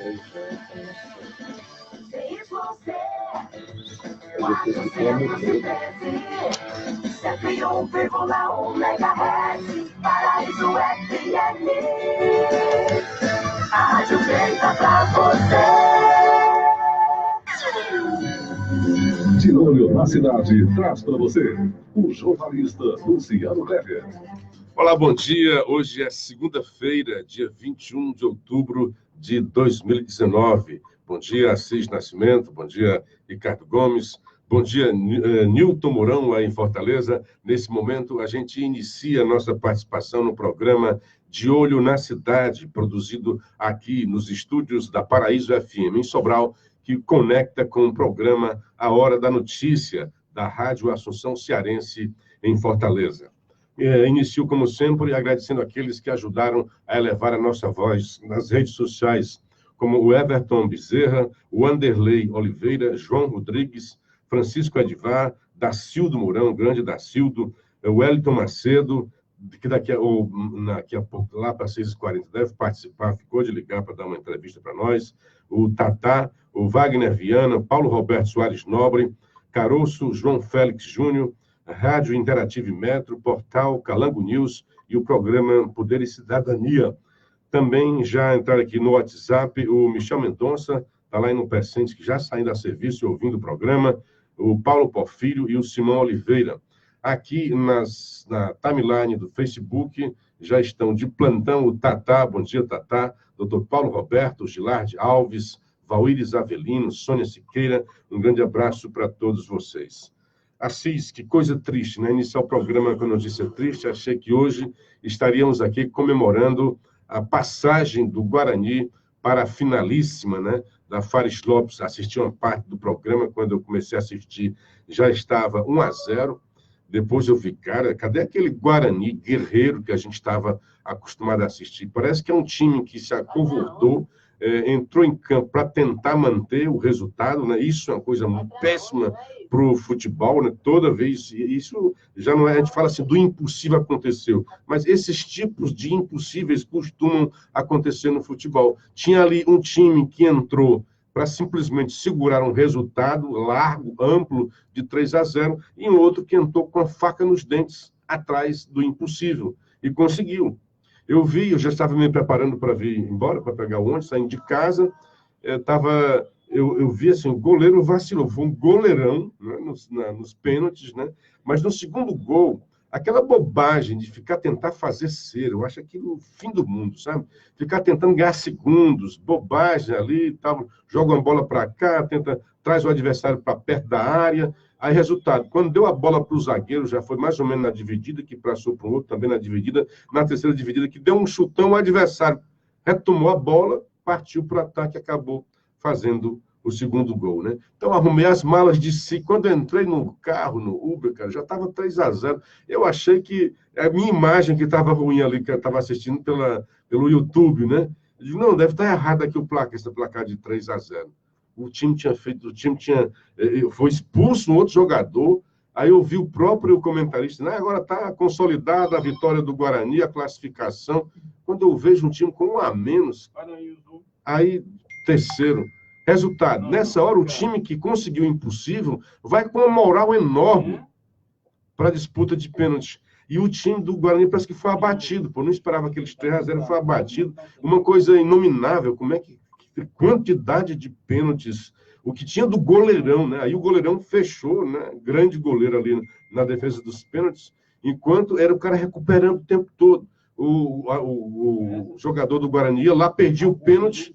101,1 MHz, Paraíso FM. A rádio feita pra você. De Olho na Cidade, traz para você o jornalista Luciano Kleber. Olá, bom dia. Hoje é segunda-feira, dia 21 de outubro de 2019. Bom dia, Assis Nascimento. Bom dia, Ricardo Gomes. Bom dia, Nilton Mourão, lá em Fortaleza. Nesse momento, a gente inicia a nossa participação no programa De Olho na Cidade, produzido aqui nos estúdios da Paraíso FM, em Sobral, que conecta com o programa A Hora da Notícia, da Rádio Assunção Cearense, em Fortaleza. Inicio, como sempre, agradecendo aqueles que ajudaram a elevar a nossa voz nas redes sociais, como o Everton Bezerra, o Anderley Oliveira, João Rodrigues, Francisco Edivar, Dacildo Mourão, grande Dacildo, o Wellington Macedo, que daqui a pouco, lá para 6h40, deve participar, ficou de ligar para dar uma entrevista para nós, o Tatá, o Wagner Viana, Paulo Roberto Soares Nobre, Caroço, João Félix Júnior, Rádio Interative Metro, Portal Calango News e o programa Poder e Cidadania. Também já entraram aqui no WhatsApp o Michel Mendonça, está lá em No Pecentes, que já saindo a serviço e ouvindo o programa, o Paulo Porfírio e o Simão Oliveira. Aqui na timeline do Facebook já estão de plantão o Tatá, bom dia Tatá, Dr. Paulo Roberto, Gilardi Alves, Valíris Avelino, Sônia Siqueira, um grande abraço para todos vocês. Assis, que coisa triste, né? Iniciar o programa com notícia triste, achei que hoje estaríamos aqui comemorando a passagem do Guarani para a finalíssima, né? Da Fares Lopes. Assisti uma parte do programa, quando eu comecei a assistir, já estava 1-0. Depois eu vi, cara, cadê aquele Guarani guerreiro que a gente estava acostumado a assistir? Parece que é um time que se acovardou, entrou em campo para tentar manter o resultado, né? Isso é uma coisa muito péssima para o futebol, né? Toda vez, isso já não é, a gente fala assim, do impossível aconteceu, mas esses tipos de impossíveis costumam acontecer no futebol. Tinha ali um time que entrou para simplesmente segurar um resultado largo, amplo, de 3-0, e um outro que entrou com a faca nos dentes atrás do impossível, e conseguiu. Eu já estava me preparando para vir embora, para pegar o ônibus, saindo de casa, eu vi assim, o goleiro vacilou, foi um goleirão, né, nos pênaltis, né? Mas no segundo gol, aquela bobagem de tentar fazer cera, eu acho aquilo o fim do mundo, sabe? Ficar tentando ganhar segundos, bobagem ali, tal, joga uma bola para cá, traz o adversário para perto da área. Aí, resultado, quando deu a bola para o zagueiro, já foi mais ou menos na dividida, que passou para o outro, também na dividida, na terceira dividida, que deu um chutão, o adversário retomou a bola, partiu para o ataque e acabou fazendo o segundo gol, né? Então, arrumei as malas de si. Quando eu entrei no carro, no Uber, cara, já estava 3-0. Eu achei que a minha imagem que estava ruim ali, que eu estava assistindo pelo YouTube, né? Eu digo, não, deve estar errado aqui esse placar de 3-0. O time foi expulso um outro jogador. Aí eu vi o próprio comentarista, né? Agora está consolidada a vitória do Guarani, a classificação. Quando eu vejo um time com 1 a menos, aí terceiro. Resultado, nessa hora o time que conseguiu o impossível vai com uma moral enorme para a disputa de pênalti. E o time do Guarani parece que foi abatido, não esperava aqueles 3-0, foi abatido. Uma coisa inominável, quantidade de pênaltis, o que tinha do goleirão, né? Aí o goleirão fechou, né? Grande goleiro ali na defesa dos pênaltis, enquanto era o cara recuperando o tempo todo. O jogador do Guarani ia lá, perdia o pênalti,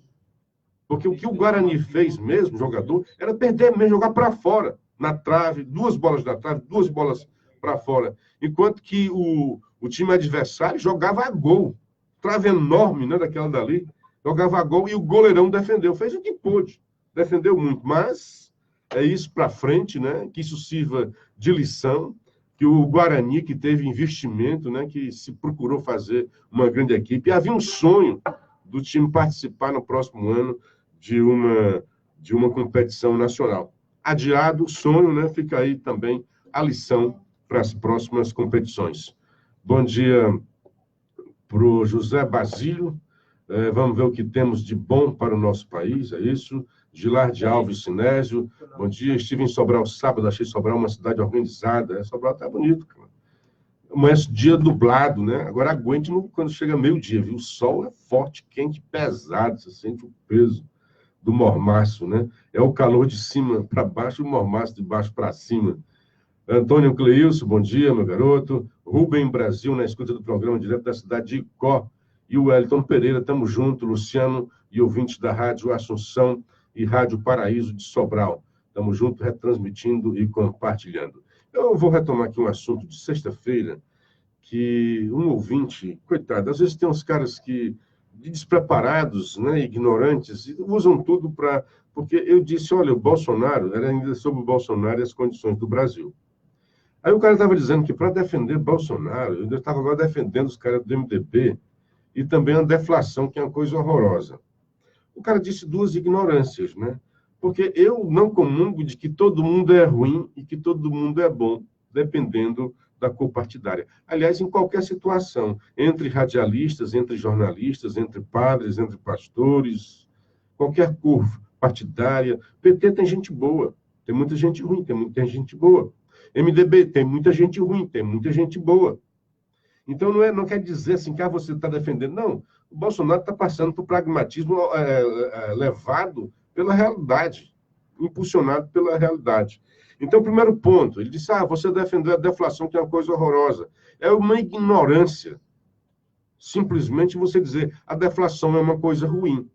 porque o que o Guarani fez mesmo, jogador, era perder mesmo, jogar para fora, na trave, 2 bolas na trave, 2 bolas para fora. Enquanto que o time adversário jogava a gol. Trave enorme, né, daquela dali, jogava a gol e o goleirão defendeu. Fez o que pôde, defendeu muito. Mas é isso para frente, né, que isso sirva de lição, que o Guarani, que teve investimento, né, que se procurou fazer uma grande equipe. E havia um sonho do time participar no próximo ano de uma competição nacional. Adiado o sonho, né? Fica aí também a lição para as próximas competições. Bom dia para o José Basílio, Vamos ver o que temos de bom para o nosso país, é isso? Gilardi Alves Sinésio, bom dia. Estive em Sobral sábado, achei Sobral uma cidade organizada. Sobral está bonito, cara. Mas dia nublado, né? Agora aguente quando chega meio-dia, viu? O sol é forte, quente, pesado, você sente o peso do mormaço, né? É o calor de cima para baixo e o mormaço de baixo para cima. Antônio Cleilson, bom dia, meu garoto. Rubem Brasil, na escuta do programa, direto da cidade de Icó. E o Wellington Pereira, estamos juntos. Luciano e ouvintes da Rádio Assunção e Rádio Paraíso de Sobral. Estamos juntos, retransmitindo e compartilhando. Eu vou retomar aqui um assunto de sexta-feira, que um ouvinte, coitado, às vezes tem uns caras que, despreparados, né, ignorantes, usam tudo para... Porque eu disse, olha, o Bolsonaro, era ainda sobre o Bolsonaro e as condições do Brasil. Aí o cara estava dizendo que para defender Bolsonaro, eu estava agora defendendo os caras do MDB e também a deflação, que é uma coisa horrorosa. O cara disse duas ignorâncias, né? Porque eu não comungo de que todo mundo é ruim e que todo mundo é bom, dependendo da cor partidária. Aliás, em qualquer situação, entre radialistas, entre jornalistas, entre padres, entre pastores, qualquer cor partidária, PT tem gente boa, tem muita gente ruim, tem muita gente boa. MDB tem muita gente ruim, tem muita gente boa. Então, não quer dizer assim que você está defendendo. Não, o Bolsonaro está passando por pragmatismo levado pela realidade, impulsionado pela realidade. Então, primeiro ponto, ele disse, você defendeu a deflação, que é uma coisa horrorosa. É uma ignorância. Simplesmente você dizer, a deflação é uma coisa ruim.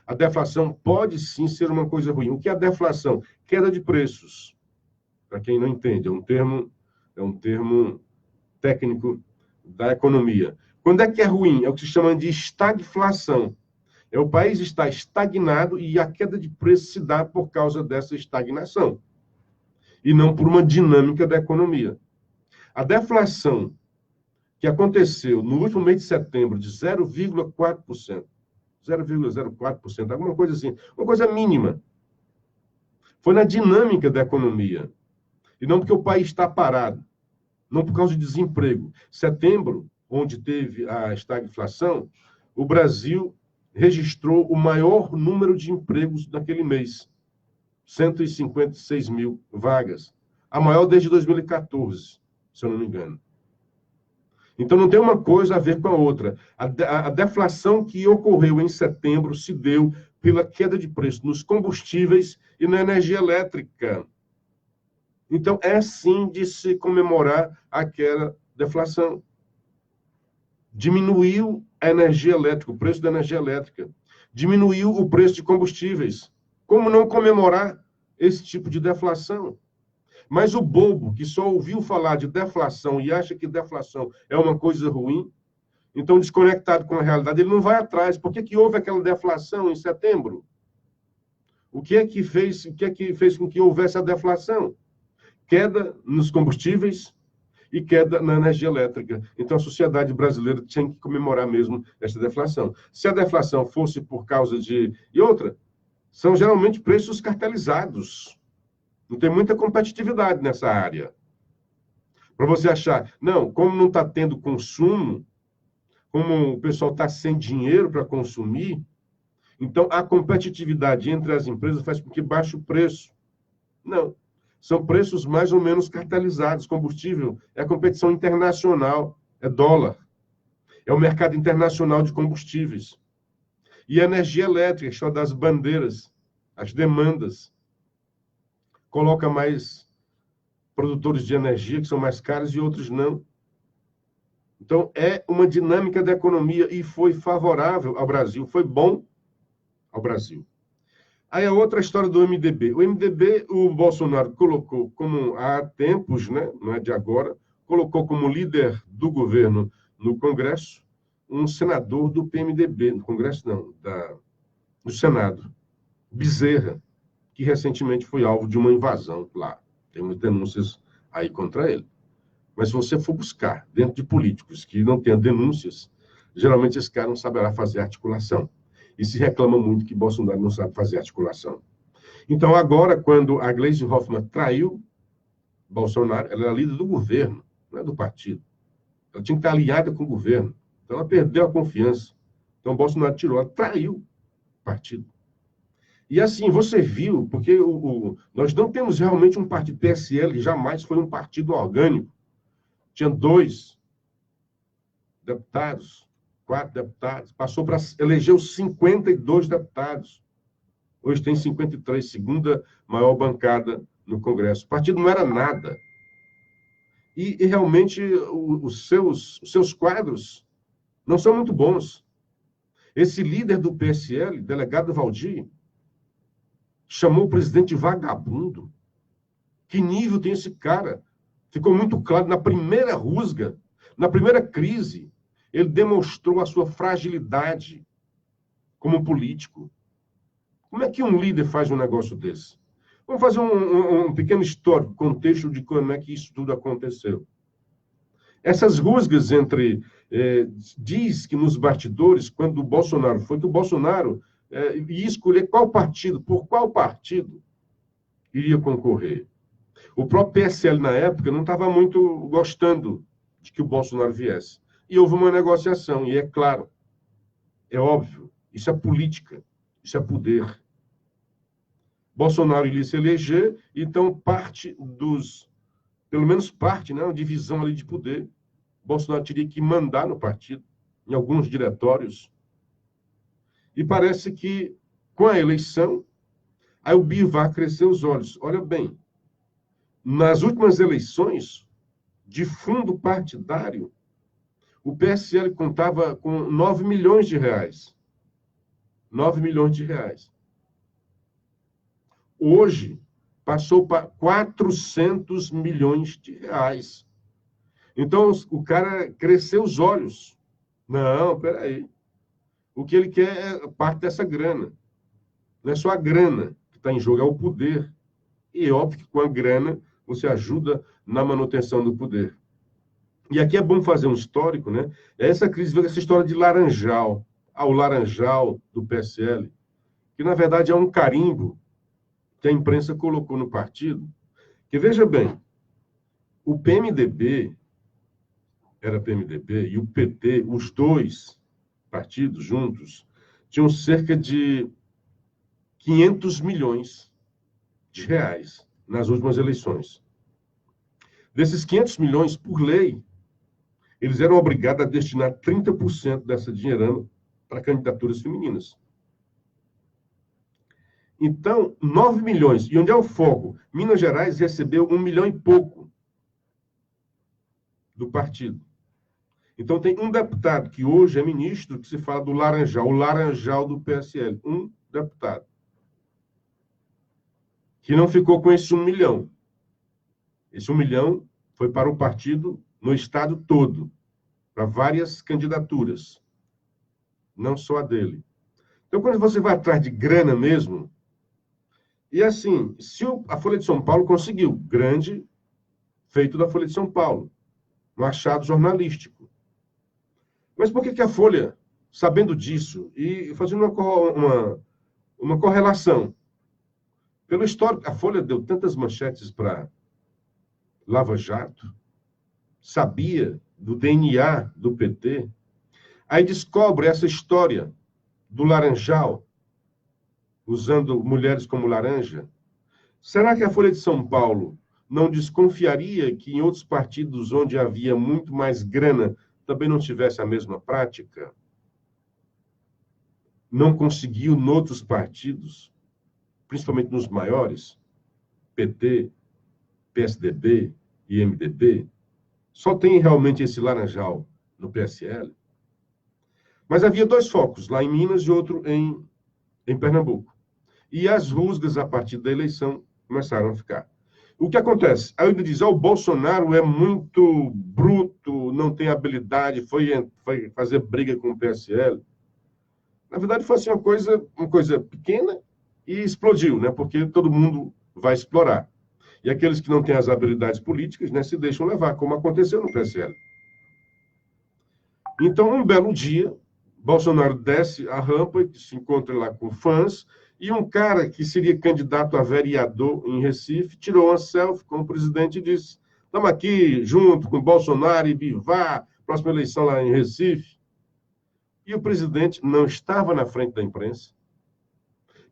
A deflação pode sim ser uma coisa ruim. O que é a deflação? Queda de preços. Para quem não entende, é um termo técnico da economia. Quando é que é ruim? É o que se chama de estagflação. É o país está estagnado e a queda de preço se dá por causa dessa estagnação. E não por uma dinâmica da economia. A deflação que aconteceu no último mês de setembro de 0,4%, 0,04%, alguma coisa assim, uma coisa mínima, foi na dinâmica da economia. E não porque o país está parado, não por causa de desemprego. Setembro, onde teve a estagflação, o Brasil registrou o maior número de empregos naquele mês. 156 mil vagas. A maior desde 2014, se eu não me engano. Então, não tem uma coisa a ver com a outra. A deflação que ocorreu em setembro se deu pela queda de preço nos combustíveis e na energia elétrica. Então, é sim de se comemorar aquela deflação. Diminuiu a energia elétrica, o preço da energia elétrica. Diminuiu o preço de combustíveis. Como não comemorar esse tipo de deflação? Mas o bobo que só ouviu falar de deflação e acha que deflação é uma coisa ruim, então desconectado com a realidade, ele não vai atrás. Por que houve aquela deflação em setembro? O que é que fez com que houvesse a deflação? Queda nos combustíveis e queda na energia elétrica. Então, a sociedade brasileira tinha que comemorar mesmo essa deflação. Se a deflação fosse por causa de... E outra, são geralmente preços cartelizados. Não tem muita competitividade nessa área. Para você achar, não, como não está tendo consumo, como o pessoal está sem dinheiro para consumir, então a competitividade entre as empresas faz com que baixe o preço. Não. São preços mais ou menos cartelizados. Combustível é a competição internacional, é dólar. É o mercado internacional de combustíveis. E a energia elétrica, só das bandeiras, as demandas. Coloca mais produtores de energia, que são mais caros, e outros não. Então, é uma dinâmica da economia e foi favorável ao Brasil, foi bom ao Brasil. Aí a outra história do MDB. O MDB, o Bolsonaro colocou como, há tempos, né, não é de agora, colocou como líder do governo no Congresso um senador do PMDB, no Congresso não, do Senado, Bezerra, que recentemente foi alvo de uma invasão lá. Tem muitas denúncias aí contra ele. Mas se você for buscar dentro de políticos que não tenham denúncias, geralmente esse cara não saberá fazer articulação. E se reclama muito que Bolsonaro não sabe fazer articulação. Então, agora, quando a Gleisi Hoffmann traiu Bolsonaro, ela era líder do governo, não é do partido. Ela tinha que estar alinhada com o governo. Então, ela perdeu a confiança. Então, Bolsonaro tirou, traiu o partido. E assim, você viu, porque nós não temos realmente um partido. PSL jamais foi um partido orgânico. Tinha 2 deputados, 4 deputados. Passou para eleger os 52 deputados. Hoje tem 53, segunda maior bancada no Congresso. O partido não era nada. E realmente os seus quadros não são muito bons. Esse líder do PSL, delegado Valdir, chamou o presidente de vagabundo. Que nível tem esse cara? Ficou muito claro na primeira rusga, na primeira crise, ele demonstrou a sua fragilidade como político. Como é que um líder faz um negócio desse? Vamos fazer um pequeno histórico, contexto de como é que isso tudo aconteceu. Essas rusgas entre... diz que nos bastidores, quando o Bolsonaro foi, que o Bolsonaro ia escolher qual partido, por qual partido iria concorrer. O próprio PSL, na época, não estava muito gostando de que o Bolsonaro viesse. E houve uma negociação, e é claro, é óbvio, isso é política, isso é poder. Bolsonaro iria se eleger, então pelo menos parte, né, uma divisão ali de poder, Bolsonaro teria que mandar no partido, em alguns diretórios. E parece que, com a eleição, aí o Bivar cresceu os olhos. Olha bem, nas últimas eleições, de fundo partidário, o PSL contava com 9 milhões de reais. 9 milhões de reais. Hoje, passou para 400 milhões de reais. Então, o cara cresceu os olhos. Não, peraí. O que ele quer é parte dessa grana. Não é só a grana que está em jogo, é o poder. E é óbvio que com a grana você ajuda na manutenção do poder. E aqui é bom fazer um histórico, né? Essa crise, essa história de Laranjal, o Laranjal do PSL, que na verdade é um carimbo que a imprensa colocou no partido, que veja bem, o PMDB, era PMDB, e o PT, os 2 partidos juntos, tinham cerca de 500 milhões de reais nas últimas eleições. Desses 500 milhões, por lei, eles eram obrigados a destinar 30% dessa dinheirama para candidaturas femininas. Então, 9 milhões. E onde é o foco? Minas Gerais recebeu 1 milhão e pouco do partido. Então, tem um deputado que hoje é ministro que se fala do Laranjal, o Laranjal do PSL. Um deputado. Que não ficou com esse 1 milhão. Esse 1 milhão foi para o partido no estado todo, para várias candidaturas, não só a dele. Então, quando você vai atrás de grana mesmo, e assim, se a Folha de São Paulo conseguiu, grande feito da Folha de São Paulo, um achado jornalístico. Mas por que a Folha, sabendo disso, e fazendo uma correlação, pelo histórico, a Folha deu tantas manchetes para Lava Jato, sabia do DNA do PT, aí descobre essa história do Laranjal, usando mulheres como laranja. Será que a Folha de São Paulo não desconfiaria que em outros partidos onde havia muito mais grana também não tivesse a mesma prática? Não conseguiu em outros partidos, principalmente nos maiores, PT, PSDB e MDB, só tem realmente esse Laranjal no PSL. Mas havia 2 focos, lá em Minas e outro em Pernambuco. E as rusgas, a partir da eleição, começaram a ficar. O que acontece? Aí ele diz, o Bolsonaro é muito bruto, não tem habilidade, foi fazer briga com o PSL. Na verdade, foi assim, uma coisa pequena e explodiu, né? Porque todo mundo vai explorar. E aqueles que não têm as habilidades políticas, né, se deixam levar, como aconteceu no PSL. Então, um belo dia, Bolsonaro desce a rampa e se encontra lá com fãs, e um cara que seria candidato a vereador em Recife tirou uma selfie com o presidente e disse: estamos aqui junto com Bolsonaro e Bivar, próxima eleição lá em Recife. E o presidente não estava na frente da imprensa.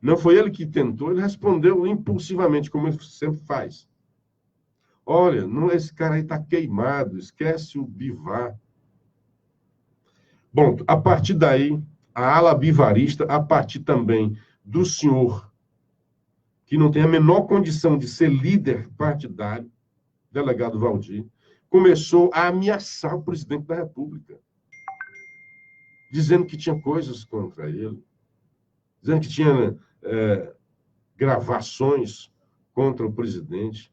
Não foi ele que tentou, ele respondeu impulsivamente, como ele sempre faz. Olha, não, esse cara aí está queimado, esquece o Bivar. Bom, a partir daí, a ala bivarista, a partir também do senhor, que não tem a menor condição de ser líder partidário, delegado Valdir, começou a ameaçar o presidente da República, dizendo que tinha coisas contra ele, dizendo que tinha gravações contra o presidente.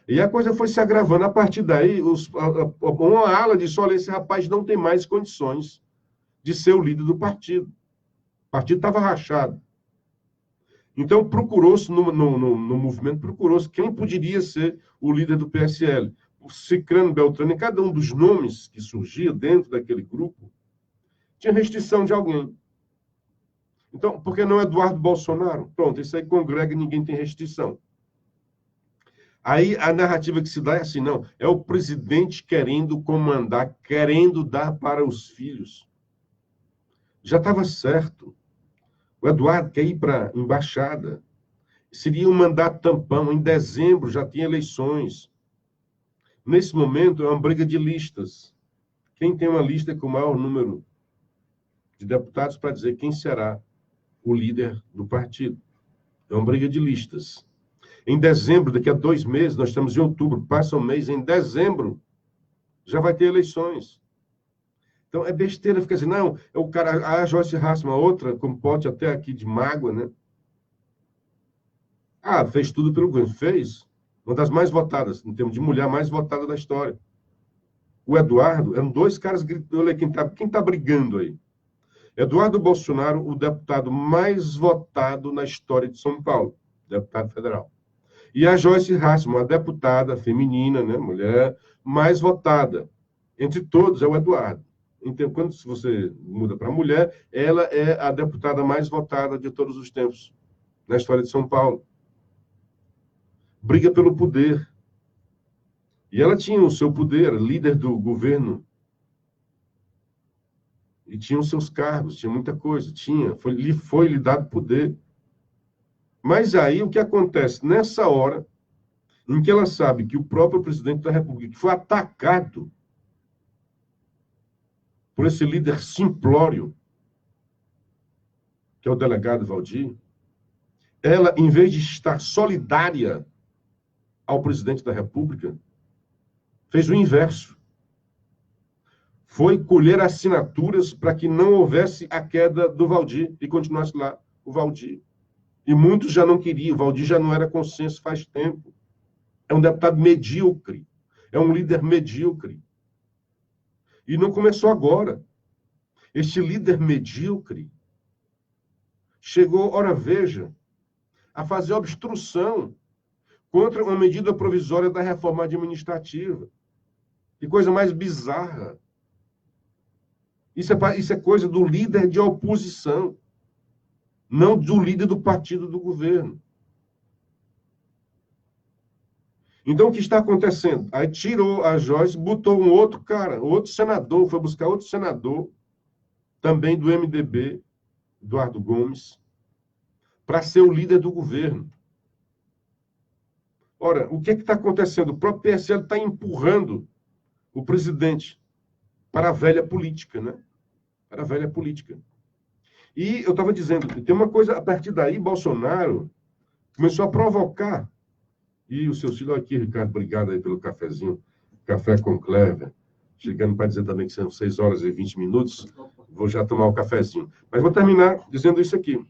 E a coisa foi se agravando. A partir daí, uma ala disse, olha, esse rapaz não tem mais condições de ser o líder do partido. O partido estava rachado. Então, procurou-se, no movimento, procurou-se quem poderia ser o líder do PSL. O Cicrano, Beltrano, e cada um dos nomes que surgia dentro daquele grupo tinha restrição de alguém. Então, por que não Eduardo Bolsonaro? Pronto, isso aí congrega e ninguém tem restrição. Aí a narrativa que se dá é assim, não, é o presidente querendo comandar, querendo dar para os filhos. Já estava certo. O Eduardo quer ir para a embaixada. Seria um mandato tampão. Em dezembro já tinha eleições. Nesse momento é uma briga de listas. Quem tem uma lista com o maior número de deputados para dizer quem será o líder do partido. É uma briga de listas. Em dezembro, daqui a 2 meses, nós estamos em outubro, passa um mês, em dezembro já vai ter eleições. Então, é besteira ficar assim, não, é o cara, a Joyce Hasselmann, outra, como pote até aqui de mágoa, né? Ah, fez tudo pelo governo. Fez. Uma das mais votadas, em termos de mulher mais votada da história. O Eduardo, eram 2 caras gritando, olha quem tá brigando aí. Eduardo Bolsonaro, o deputado mais votado na história de São Paulo, deputado federal. E a Joyce Hasselmann, a deputada feminina, né, mulher mais votada. Entre todos é o Eduardo. Então, quando você muda para mulher, ela é a deputada mais votada de todos os tempos na história de São Paulo. Briga pelo poder. E ela tinha o seu poder, líder do governo. E tinha os seus cargos, tinha muita coisa. Foi lhe dado poder. Mas aí o que acontece? Nessa hora, em que ela sabe que o próprio presidente da República foi atacado por esse líder simplório, que é o delegado Valdir, ela, em vez de estar solidária ao presidente da República, fez o inverso. Foi colher assinaturas para que não houvesse a queda do Valdir e continuasse lá o Valdir. E muitos já não queriam, o Valdir já não era consenso faz tempo. É um deputado medíocre, é um líder medíocre. E não começou agora. Este líder medíocre chegou, ora veja, a fazer obstrução contra uma medida provisória da reforma administrativa. Que coisa mais bizarra. Isso é coisa do líder de oposição, não do líder do partido do governo. Então, o que está acontecendo? Aí tirou a Joyce, botou um outro cara, outro senador, foi buscar outro senador, também do MDB, Eduardo Gomes, para ser o líder do governo. Ora, o que está acontecendo? O próprio PSL está empurrando o presidente para a velha política, né? Para a velha política. E eu estava dizendo, tem uma coisa, a partir daí, Bolsonaro começou a provocar. E o seu filho aqui, Ricardo, obrigado aí pelo cafezinho, café com Clever. Chegando para dizer também que são 6 horas e 20 minutos, vou já tomar o cafezinho. Mas vou terminar dizendo isso aqui.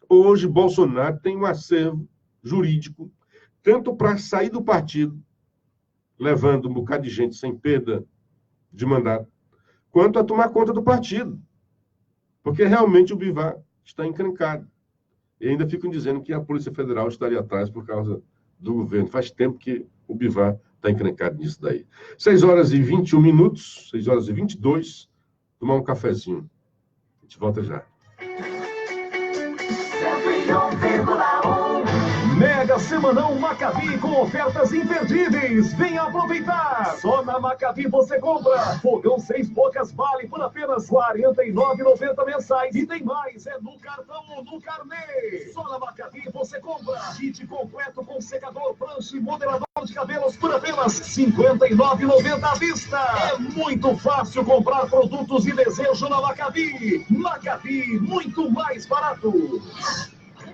Hoje, Bolsonaro tem um acervo jurídico, tanto para sair do partido, levando um bocado de gente sem perda de mandato, quanto a tomar conta do partido. Porque realmente o Bivar está encrencado. E ainda ficam dizendo que a Polícia Federal estaria atrás por causa do governo. Faz tempo que o Bivar está encrencado nisso daí. 6 horas e 21 minutos, 6 horas e 22, tomar um cafezinho. A gente volta já. 101,1 Mega Mega Semanão Maccabi com ofertas imperdíveis. Venha aproveitar. Só na Maccabi você compra. Fogão 6 bocas vale por apenas R$ 49,90 mensais. E tem mais, é no cartão ou no carnê. Só na Maccabi você compra. Kit completo com secador, prancha e modelador de cabelos por apenas R$ 59,90 à vista. É muito fácil comprar produtos e desejo na Maccabi. Maccabi, muito mais barato.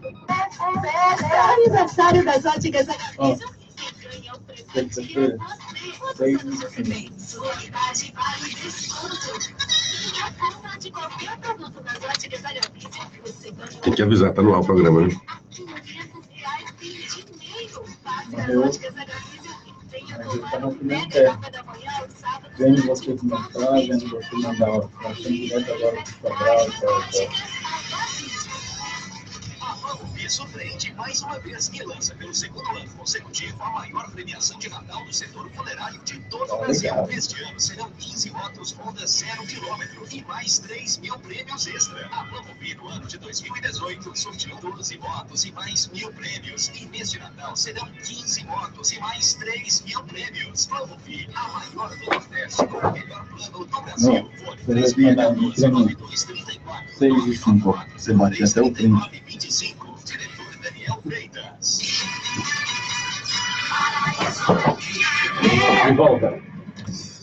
É o aniversário das óticas Agavision. Ganha o presente de qualquer produto das óticas Agavision. Tem que avisar, tá no ar o programa, né? Vendo você comentar, vendo você mandar uma informação direto agora do Sobral. Surpreende mais uma vez e lança pelo segundo ano consecutivo a maior premiação de Natal do setor funerário de todo o Brasil. Este ano serão 15 motos Honda 0 km e mais 3 mil prêmios extra. A Promovi no ano de 2018 sorteou 12 motos e mais 1.000 prêmios. E neste Natal serão 15 motos e mais 3 mil prêmios. Promovi, a maior do Nordeste com o melhor plano do Brasil. Fone 369234. 6 e 5. Você bate até o print. 25. Diretor Daniel Freitas. De volta.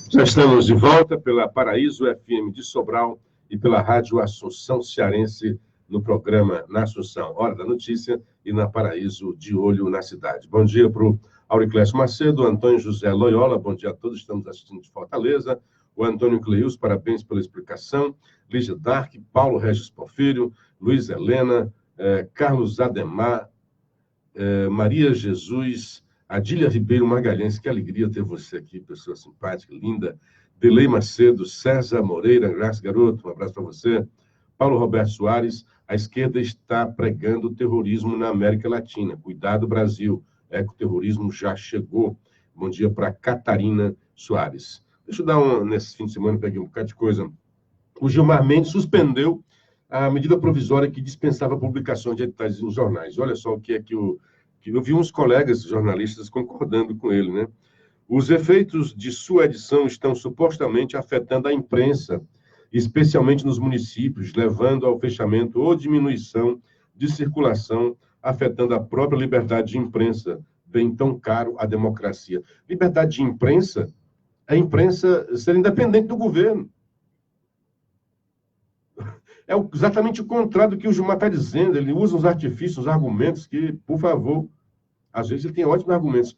Já estamos de volta pela Paraíso FM de Sobral e pela Rádio Assunção Cearense no programa Na Assunção, Hora da Notícia, e na Paraíso, de olho na cidade. Bom dia para o Auriclésio Macedo, Antônio José Loyola, bom dia a todos, estamos assistindo de Fortaleza. O Antônio Cleus, parabéns pela explicação. Lígia Dark, Paulo Regis Porfírio, Luiz Helena, Carlos Ademar, Maria Jesus, Adília Ribeiro Magalhães, que alegria ter você aqui, pessoa simpática, linda. Delei Macedo, César Moreira, graças, garoto, um abraço para você. Paulo Roberto Soares, a esquerda está pregando terrorismo na América Latina. Cuidado, Brasil, que o terrorismo já chegou. Bom dia para Catarina Soares. Deixa eu dar nesse fim de semana, peguei um bocado de coisa. O Gilmar Mendes suspendeu a medida provisória que dispensava publicações de editais nos jornais. Olha só o que é que eu vi uns colegas jornalistas concordando com ele, né? Os efeitos de sua edição estão supostamente afetando a imprensa, especialmente nos municípios, levando ao fechamento ou diminuição de circulação, afetando a própria liberdade de imprensa, bem tão caro à democracia. Liberdade de imprensa é a imprensa ser independente do governo. É exatamente o contrário do que o Gilmar está dizendo. Ele usa uns artifícios, uns argumentos que, por favor, às vezes ele tem ótimos argumentos.